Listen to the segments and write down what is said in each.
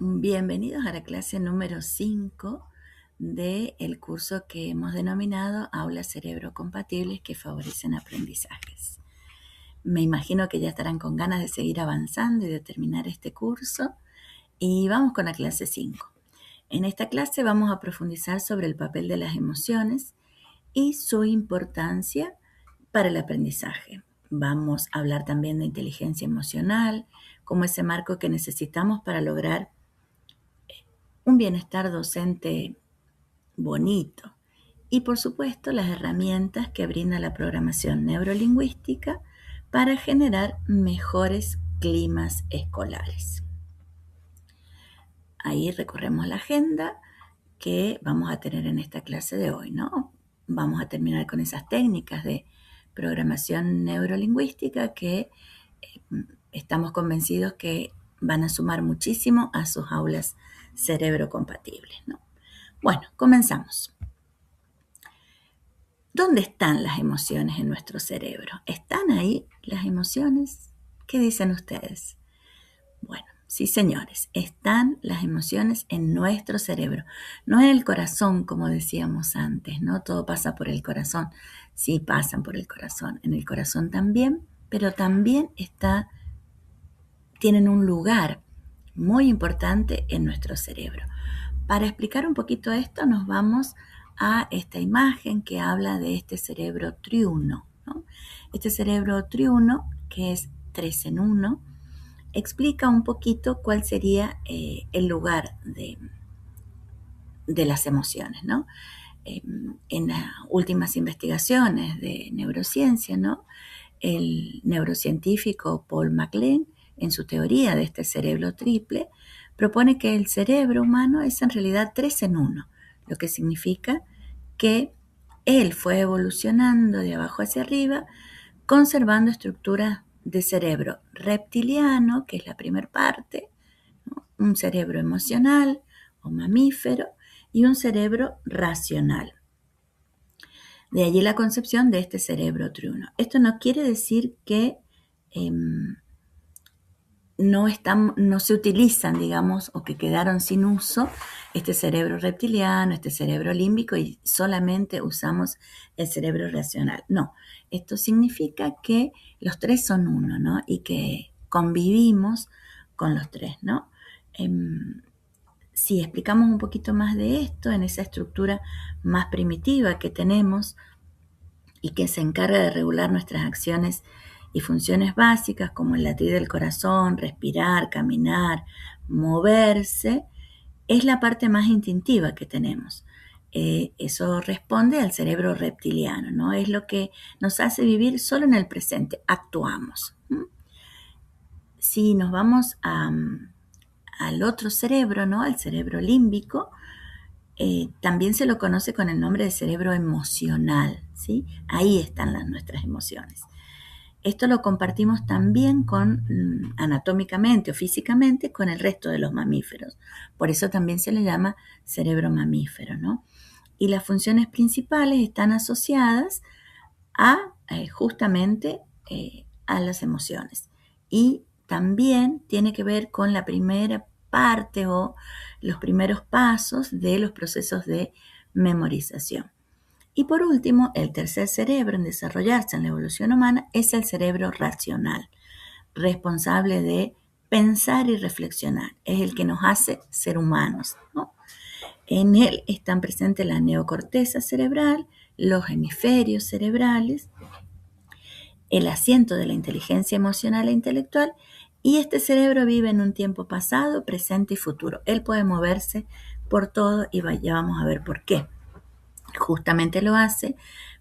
Bienvenidos a la clase número 5 del curso que hemos denominado Aulas Cerebro Compatibles que favorecen aprendizajes. Me imagino que ya estarán con ganas de seguir avanzando y de terminar este curso. Y vamos con la clase 5. En esta clase vamos a profundizar sobre el papel de las emociones y su importancia para el aprendizaje. Vamos a hablar también de inteligencia emocional, como ese marco que necesitamos para lograr un bienestar docente bonito. Y por supuesto las herramientas que brinda la programación neurolingüística para generar mejores climas escolares. Ahí recorremos la agenda que vamos a tener en esta clase de hoy, ¿no? Vamos a terminar con esas técnicas de programación neurolingüística que estamos convencidos que van a sumar muchísimo a sus aulas cerebro compatibles, ¿no? Bueno, comenzamos. ¿Dónde están las emociones en nuestro cerebro? ¿Están ahí las emociones? ¿Qué dicen ustedes? Bueno, sí, señores, están las emociones en nuestro cerebro, no en el corazón, como decíamos antes, ¿no? Todo pasa por el corazón. Sí, pasan por el corazón. En el corazón también, pero también tienen un lugar muy importante en nuestro cerebro. Para explicar un poquito esto, nos vamos a esta imagen que habla de este cerebro triuno, ¿no? Este cerebro triuno, que es 3 en 1, explica un poquito cuál sería el lugar de las emociones, ¿no? En las últimas investigaciones de neurociencia, ¿no? El neurocientífico Paul MacLean, en su teoría de este cerebro triple, propone que el cerebro humano es en realidad 3 en 1, lo que significa que él fue evolucionando de abajo hacia arriba, conservando estructuras de cerebro reptiliano, que es la primera parte, ¿no? Un cerebro emocional o mamífero y un cerebro racional. De allí la concepción de este cerebro triuno. Esto no quiere decir que no se utilizan, digamos, o que quedaron sin uso este cerebro reptiliano, este cerebro límbico y solamente usamos el cerebro racional. No, esto significa que los tres son uno, ¿no? Y que convivimos con los tres, ¿no? Si explicamos un poquito más de esto, en esa estructura más primitiva que tenemos y que se encarga de regular nuestras acciones y funciones básicas como el latir del corazón, respirar, caminar, moverse, es la parte más instintiva que tenemos. Eso responde al cerebro reptiliano, ¿no? Es lo que nos hace vivir solo en el presente, actuamos. Si nos vamos al otro cerebro, ¿no? Al cerebro límbico, también se lo conoce con el nombre de cerebro emocional, ¿sí? Ahí están nuestras emociones. Esto lo compartimos también anatómicamente o físicamente con el resto de los mamíferos. Por eso también se le llama cerebro mamífero, ¿no? Y las funciones principales están asociadas justamente a las emociones. Y también tiene que ver con la primera parte o los primeros pasos de los procesos de memorización. Y por último, el tercer cerebro en desarrollarse en la evolución humana es el cerebro racional, responsable de pensar y reflexionar. Es el que nos hace ser humanos, ¿no? En él están presentes la neocorteza cerebral, los hemisferios cerebrales, el asiento de la inteligencia emocional e intelectual, y este cerebro vive en un tiempo pasado, presente y futuro. Él puede moverse por todo y ya vamos a ver por qué. Justamente lo hace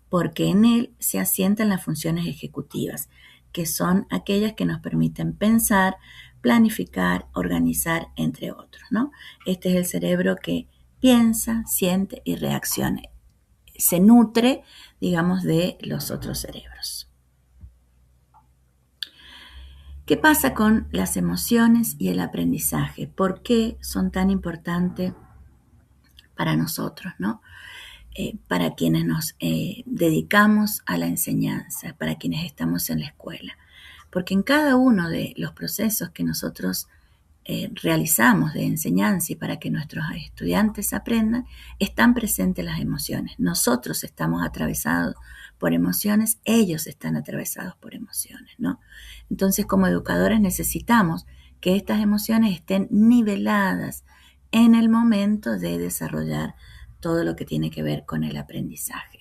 porque en él se asientan las funciones ejecutivas, que son aquellas que nos permiten pensar, planificar, organizar, entre otros, ¿no? Este es el cerebro que piensa, siente y reacciona. Se nutre, digamos, de los otros cerebros. ¿Qué pasa con las emociones y el aprendizaje? ¿Por qué son tan importantes para nosotros, ¿no? Para quienes nos dedicamos a la enseñanza, para quienes estamos en la escuela? Porque en cada uno de los procesos que nosotros realizamos de enseñanza y para que nuestros estudiantes aprendan, están presentes las emociones. Nosotros estamos atravesados por emociones, ellos están atravesados por emociones, ¿no? Entonces, como educadores necesitamos que estas emociones estén niveladas en el momento de desarrollar todo lo que tiene que ver con el aprendizaje.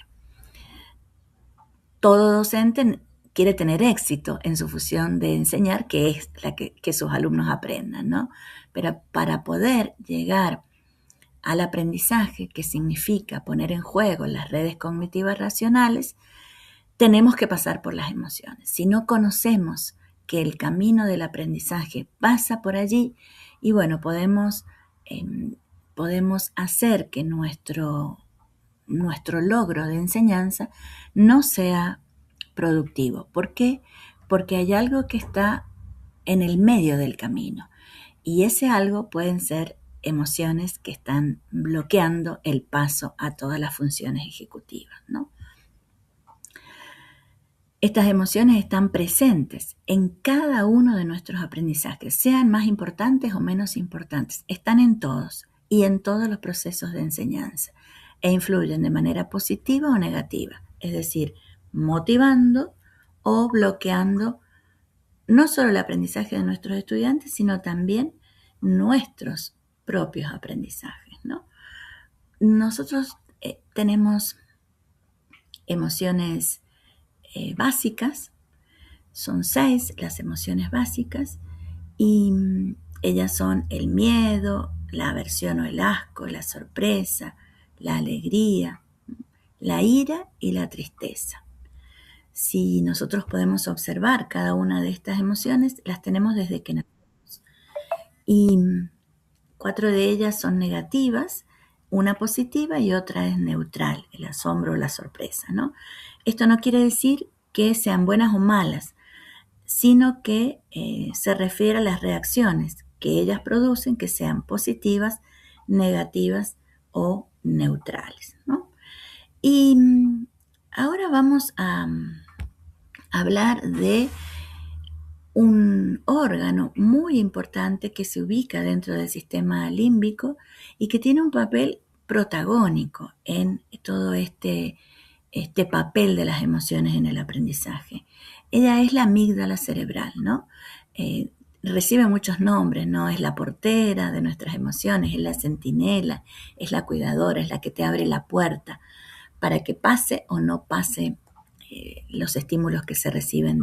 Todo docente quiere tener éxito en su función de enseñar, que es la que sus alumnos aprendan, ¿no? Pero para poder llegar al aprendizaje, que significa poner en juego las redes cognitivas racionales, tenemos que pasar por las emociones. Si no conocemos que el camino del aprendizaje pasa por allí, y bueno, podemos hacer que nuestro logro de enseñanza no sea productivo. ¿Por qué? Porque hay algo que está en el medio del camino y ese algo pueden ser emociones que están bloqueando el paso a todas las funciones ejecutivas, ¿no? Estas emociones están presentes en cada uno de nuestros aprendizajes, sean más importantes o menos importantes, están en todos y en todos los procesos de enseñanza e influyen de manera positiva o negativa, es decir, motivando o bloqueando no solo el aprendizaje de nuestros estudiantes, sino también nuestros propios aprendizajes, ¿no? Nosotros tenemos emociones básicas, son 6 las emociones básicas y ellas son el miedo, la aversión o el asco, la sorpresa, la alegría, la ira y la tristeza. Si nosotros podemos observar cada una de estas emociones, las tenemos desde que nacemos. Y 4 de ellas son negativas, una positiva y otra es neutral, el asombro o la sorpresa, ¿no? Esto no quiere decir que sean buenas o malas, sino que se refiere a las reacciones que ellas producen, que sean positivas, negativas o neutrales, ¿no? Y ahora vamos a hablar de un órgano muy importante que se ubica dentro del sistema límbico y que tiene un papel protagónico en todo este papel de las emociones en el aprendizaje. Ella es la amígdala cerebral, ¿no? Recibe muchos nombres, ¿no? Es la portera de nuestras emociones, es la centinela, es la cuidadora, es la que te abre la puerta para que pase o no pase los estímulos que se reciben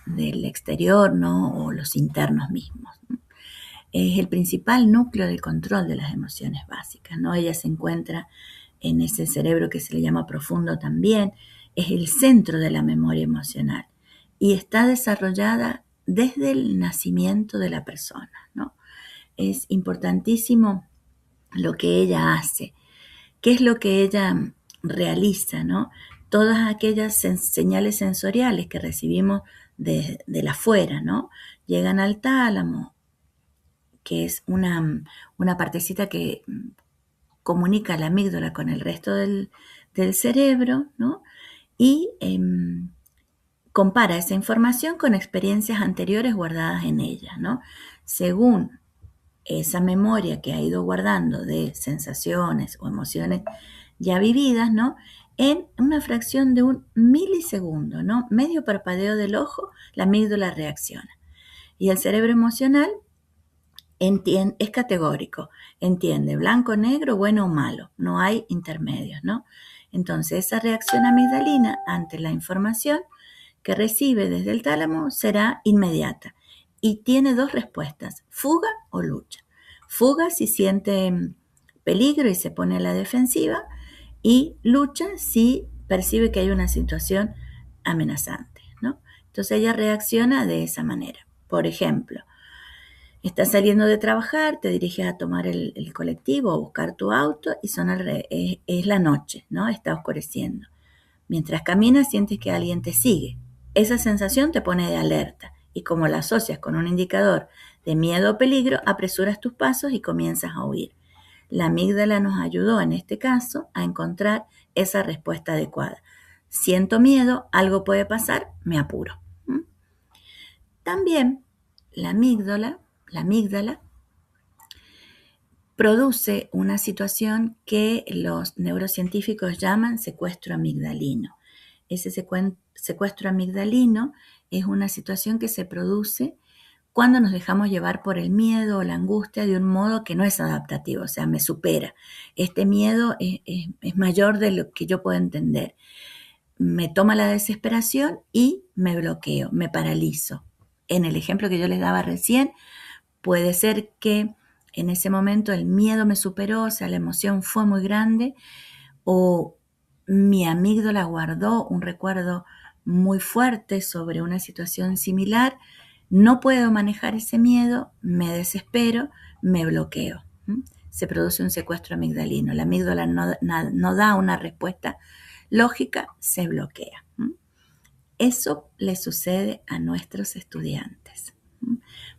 del exterior, ¿no? O los internos mismos, ¿no? Es el principal núcleo de control de las emociones básicas, ¿no? Ella se encuentra en ese cerebro que se le llama profundo también, es el centro de la memoria emocional y está desarrollada desde el nacimiento de la persona, ¿no? Es importantísimo lo que ella hace, qué es lo que ella realiza, ¿no? Todas aquellas señales sensoriales que recibimos del afuera, ¿no? Llegan al tálamo, que es una partecita que comunica la amígdala con el resto del cerebro, ¿no? Y compara esa información con experiencias anteriores guardadas en ella, ¿no? Según esa memoria que ha ido guardando de sensaciones o emociones ya vividas, ¿no? En una fracción de un milisegundo, ¿no? Medio parpadeo del ojo, la amígdala reacciona. Y el cerebro emocional es categórico, entiende blanco, negro, bueno o malo, no hay intermedios, ¿no? Entonces esa reacción amigdalina ante la información que recibe desde el tálamo será inmediata y tiene 2 respuestas, fuga o lucha. Fuga si siente peligro y se pone a la defensiva y lucha si percibe que hay una situación amenazante, ¿no? Entonces ella reacciona de esa manera. Por ejemplo, estás saliendo de trabajar, te diriges a tomar el colectivo o buscar tu auto y es la noche, ¿no? Está oscureciendo. Mientras caminas sientes que alguien te sigue. Esa sensación te pone de alerta y como la asocias con un indicador de miedo o peligro, apresuras tus pasos y comienzas a huir. La amígdala nos ayudó en este caso a encontrar esa respuesta adecuada. Siento miedo, algo puede pasar, me apuro. También la amígdala la amígdala, produce una situación que los neurocientíficos llaman secuestro amigdalino. Ese secuestro amigdalino es una situación que se produce cuando nos dejamos llevar por el miedo o la angustia de un modo que no es adaptativo, o sea, me supera. Este miedo es mayor de lo que yo puedo entender. Me toma la desesperación y me bloqueo, me paralizo. En el ejemplo que yo les daba recién, puede ser que en ese momento el miedo me superó, o sea, la emoción fue muy grande, o mi amígdala guardó un recuerdo muy fuerte sobre una situación similar, no puedo manejar ese miedo, me desespero, me bloqueo. Se produce un secuestro amigdalino. La amígdala no da una respuesta lógica, se bloquea. Eso le sucede a nuestros estudiantes.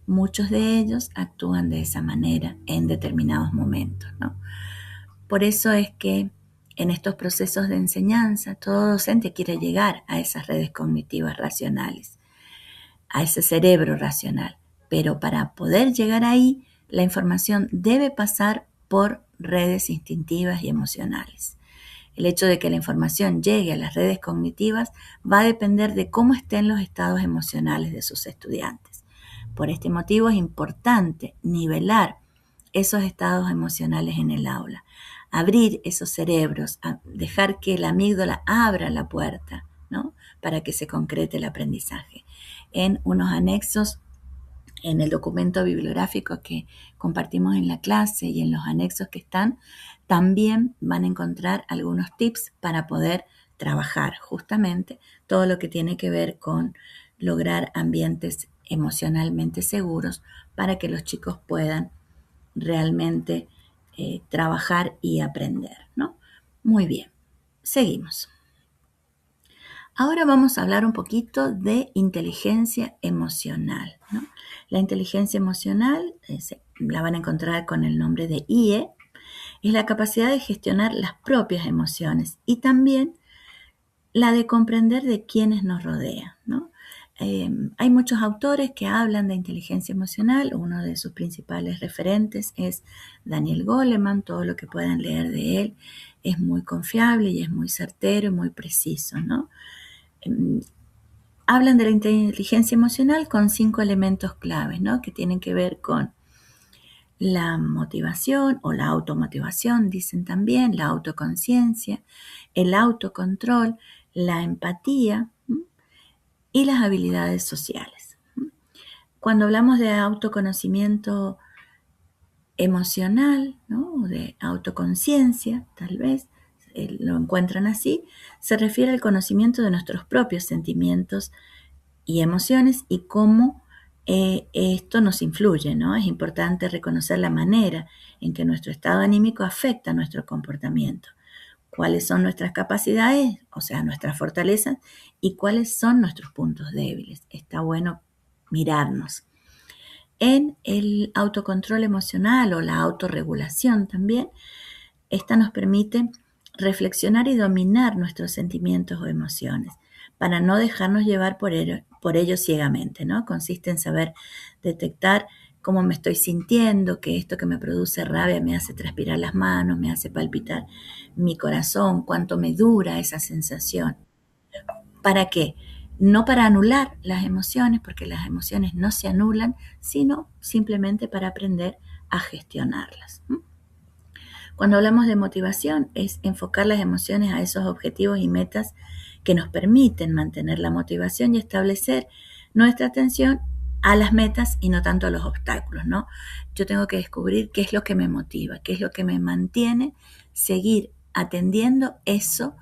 Muchos de ellos actúan de esa manera en determinados momentos, ¿no? Por eso es que en estos procesos de enseñanza, todo docente quiere llegar a esas redes cognitivas racionales, a ese cerebro racional. Pero para poder llegar ahí, la información debe pasar por redes instintivas y emocionales. El hecho de que la información llegue a las redes cognitivas va a depender de cómo estén los estados emocionales de sus estudiantes. Por este motivo es importante nivelar esos estados emocionales en el aula, abrir esos cerebros, dejar que la amígdala abra la puerta, ¿no? Para que se concrete el aprendizaje. En unos anexos, en el documento bibliográfico que compartimos en la clase y en los anexos que están, también van a encontrar algunos tips para poder trabajar justamente todo lo que tiene que ver con lograr ambientes emocionalmente seguros para que los chicos puedan realmente trabajar y aprender, ¿no? Muy bien, seguimos. Ahora vamos a hablar un poquito de inteligencia emocional, ¿no? La inteligencia emocional la van a encontrar con el nombre de IE, es la capacidad de gestionar las propias emociones y también la de comprender de quienes nos rodean, ¿no? Hay muchos autores que hablan de inteligencia emocional. Uno de sus principales referentes es Daniel Goleman. Todo lo que puedan leer de él es muy confiable y es muy certero y muy preciso, ¿no? Hablan de la inteligencia emocional con 5 elementos claves, ¿no? Que tienen que ver con la motivación o la automotivación, dicen también, la autoconciencia, el autocontrol, la empatía y las habilidades sociales. Cuando hablamos de autoconocimiento emocional, ¿no? O de autoconciencia, tal vez lo encuentran así, se refiere al conocimiento de nuestros propios sentimientos y emociones y cómo esto nos influye, ¿no? Es importante reconocer la manera en que nuestro estado anímico afecta nuestro comportamiento, cuáles son nuestras capacidades, o sea, nuestras fortalezas, y cuáles son nuestros puntos débiles. Está bueno mirarnos. En el autocontrol emocional o la autorregulación también, esta nos permite reflexionar y dominar nuestros sentimientos o emociones para no dejarnos llevar por ellos ciegamente, ¿no? Consiste en saber detectar cómo me estoy sintiendo, que esto que me produce rabia me hace transpirar las manos, me hace palpitar mi corazón, cuánto me dura esa sensación. ¿Para qué? No para anular las emociones, porque las emociones no se anulan, sino simplemente para aprender a gestionarlas. Cuando hablamos de motivación, es enfocar las emociones a esos objetivos y metas que nos permiten mantener la motivación y establecer nuestra atención a las metas y no tanto a los obstáculos, ¿no? Yo tengo que descubrir qué es lo que me motiva, qué es lo que me mantiene seguir atendiendo eso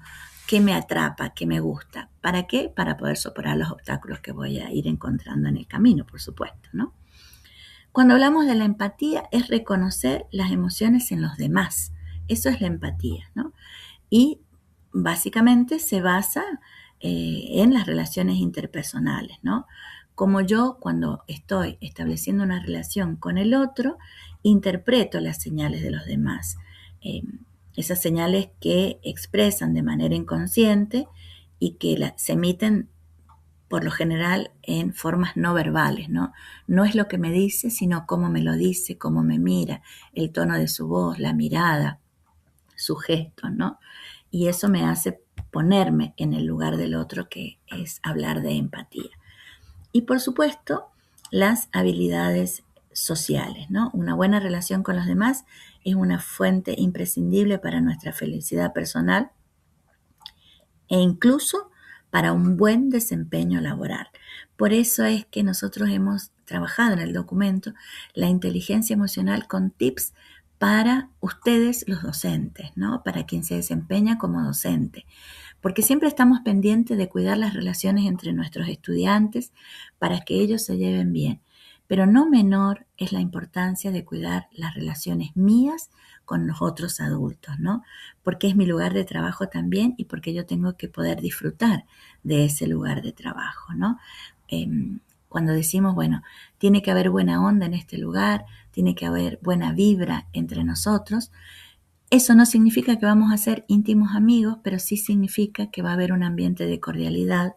que me atrapa, que me gusta. ¿Para qué? Para poder superar los obstáculos que voy a ir encontrando en el camino, por supuesto, ¿no? Cuando hablamos de la empatía es reconocer las emociones en los demás. Eso es la empatía, ¿no? Y básicamente se basa en las relaciones interpersonales, ¿no? Como yo, cuando estoy estableciendo una relación con el otro, interpreto las señales de los demás. Esas señales que expresan de manera inconsciente y que se emiten por lo general en formas no verbales, ¿no? No es lo que me dice, sino cómo me lo dice, cómo me mira, el tono de su voz, la mirada, su gesto, ¿no? Y eso me hace ponerme en el lugar del otro, que es hablar de empatía. Y por supuesto, las habilidades sociales, ¿no? Una buena relación con los demás es una fuente imprescindible para nuestra felicidad personal e incluso para un buen desempeño laboral. Por eso es que nosotros hemos trabajado en el documento la inteligencia emocional con tips para ustedes los docentes, ¿no? Para quien se desempeña como docente, porque siempre estamos pendientes de cuidar las relaciones entre nuestros estudiantes para que ellos se lleven bien. Pero no menor es la importancia de cuidar las relaciones mías con los otros adultos, ¿no? Porque es mi lugar de trabajo también y porque yo tengo que poder disfrutar de ese lugar de trabajo, ¿no? Cuando decimos, bueno, tiene que haber buena onda en este lugar, tiene que haber buena vibra entre nosotros, eso no significa que vamos a ser íntimos amigos, pero sí significa que va a haber un ambiente de cordialidad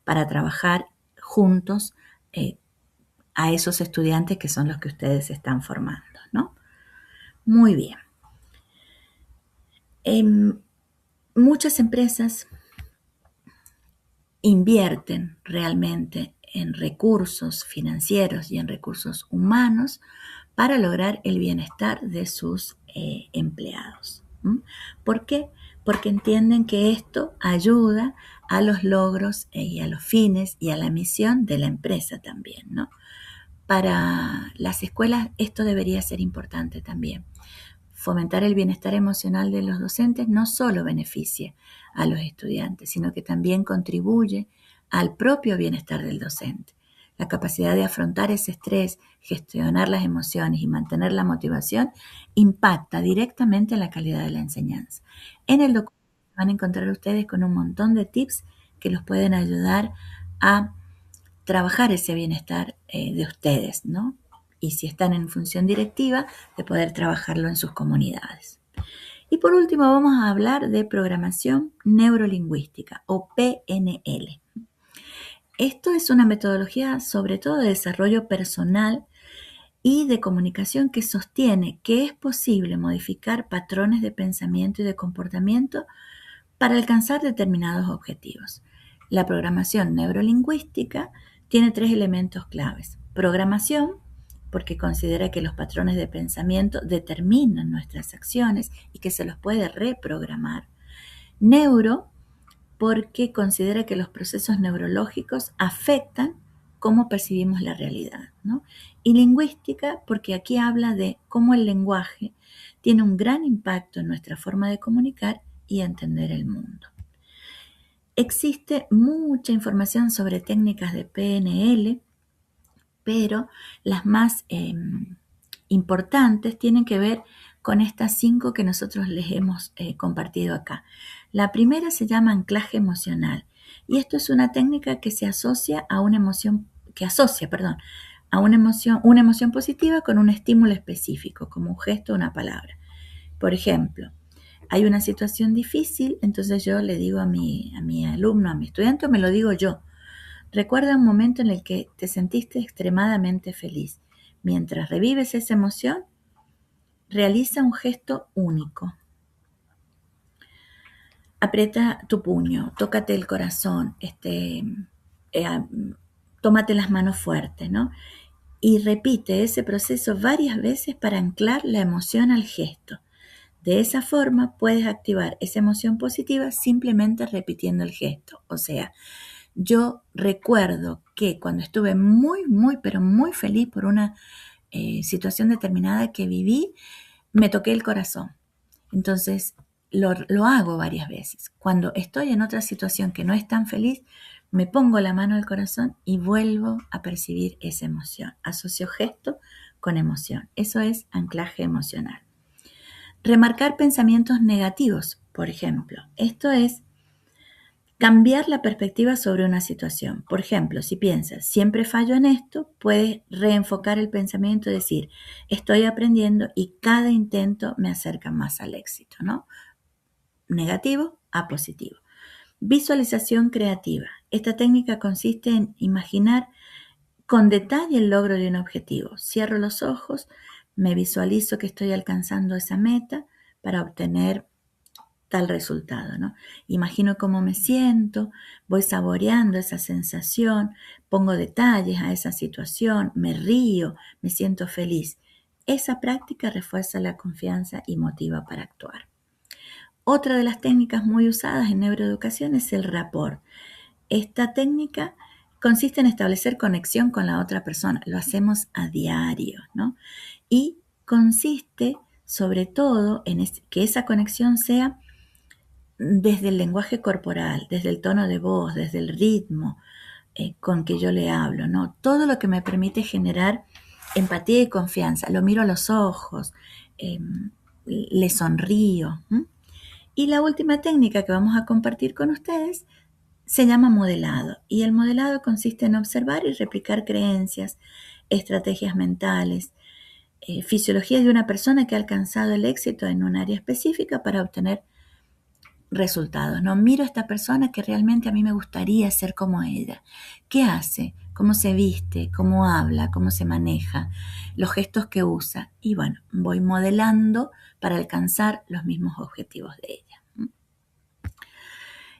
para trabajar juntos a esos estudiantes que son los que ustedes están formando, ¿no? Muy bien. Muchas empresas invierten realmente en recursos financieros y en recursos humanos para lograr el bienestar de sus empleados. ¿Por qué? Porque entienden que esto ayuda a los logros y a los fines y a la misión de la empresa también, ¿no? Para las escuelas esto debería ser importante también. Fomentar el bienestar emocional de los docentes no solo beneficia a los estudiantes, sino que también contribuye al propio bienestar del docente. La capacidad de afrontar ese estrés, gestionar las emociones y mantener la motivación impacta directamente en la calidad de la enseñanza. En el documento van a encontrar ustedes con un montón de tips que los pueden ayudar a trabajar ese bienestar de ustedes, ¿no? Y si están en función directiva, de poder trabajarlo en sus comunidades. Y por último vamos a hablar de programación neurolingüística o PNL. Esto es una metodología sobre todo de desarrollo personal y de comunicación que sostiene que es posible modificar patrones de pensamiento y de comportamiento para alcanzar determinados objetivos. La programación neurolingüística tiene 3 elementos claves. Programación, porque considera que los patrones de pensamiento determinan nuestras acciones y que se los puede reprogramar. Neuro, porque considera que los procesos neurológicos afectan cómo percibimos la realidad, ¿no? Y lingüística, porque aquí habla de cómo el lenguaje tiene un gran impacto en nuestra forma de comunicar y entender el mundo. Existe mucha información sobre técnicas de PNL, pero las más importantes tienen que ver con estas 5 que nosotros les hemos compartido acá. La primera se llama anclaje emocional y esto es una técnica que se asocia a una emoción, a una emoción positiva con un estímulo específico, como un gesto o una palabra. Por ejemplo, hay una situación difícil, entonces yo le digo a mi alumno, a mi estudiante, o me lo digo yo. Recuerda un momento en el que te sentiste extremadamente feliz. Mientras revives esa emoción, realiza un gesto único. Aprieta tu puño, tócate el corazón, tómate las manos fuertes, ¿no? Y repite ese proceso varias veces para anclar la emoción al gesto. De esa forma puedes activar esa emoción positiva simplemente repitiendo el gesto. O sea, yo recuerdo que cuando estuve pero muy feliz por una situación determinada que viví, me toqué el corazón. Entonces, lo hago varias veces. Cuando estoy en otra situación que no es tan feliz, me pongo la mano al corazón y vuelvo a percibir esa emoción. Asocio gesto con emoción. Eso es anclaje emocional. Remarcar pensamientos negativos, por ejemplo. Esto es cambiar la perspectiva sobre una situación. Por ejemplo, si piensas, siempre fallo en esto, puedes reenfocar el pensamiento y decir, estoy aprendiendo y cada intento me acerca más al éxito, ¿no? Negativo a positivo. Visualización creativa. Esta técnica consiste en imaginar con detalle el logro de un objetivo. Cierro los ojos, me visualizo que estoy alcanzando esa meta para obtener tal resultado, ¿no? Imagino cómo me siento, voy saboreando esa sensación, pongo detalles a esa situación, me río, me siento feliz. Esa práctica refuerza la confianza y motiva para actuar. Otra de las técnicas muy usadas en neuroeducación es el rapport. Esta técnica consiste en establecer conexión con la otra persona. Lo hacemos a diario, ¿no? Y consiste sobre todo en que esa conexión sea desde el lenguaje corporal, desde el tono de voz, desde el ritmo con que yo le hablo, ¿no? Todo lo que me permite generar empatía y confianza. Lo miro a los ojos, le sonrío. Y la última técnica que vamos a compartir con ustedes se llama modelado. Y el modelado consiste en observar y replicar creencias, estrategias mentales, fisiología de una persona que ha alcanzado el éxito en un área específica para obtener resultados, ¿no? Miro a esta persona que realmente a mí me gustaría ser como ella. ¿Qué hace? ¿Cómo se viste? ¿Cómo habla? ¿Cómo se maneja? Los gestos que usa. Y bueno, voy modelando para alcanzar los mismos objetivos de ella.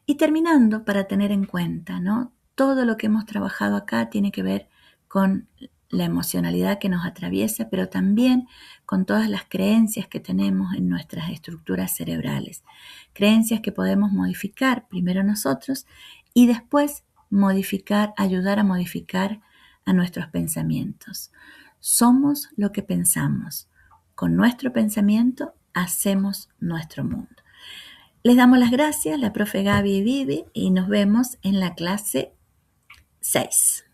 Y terminando, para tener en cuenta, ¿no? Todo lo que hemos trabajado acá tiene que ver con la emocionalidad que nos atraviesa, pero también con todas las creencias que tenemos en nuestras estructuras cerebrales. Creencias que podemos modificar primero nosotros y después ayudar a modificar a nuestros pensamientos. Somos lo que pensamos. Con nuestro pensamiento hacemos nuestro mundo. Les damos las gracias, la profe Gaby y Vivi, y nos vemos en la clase 6.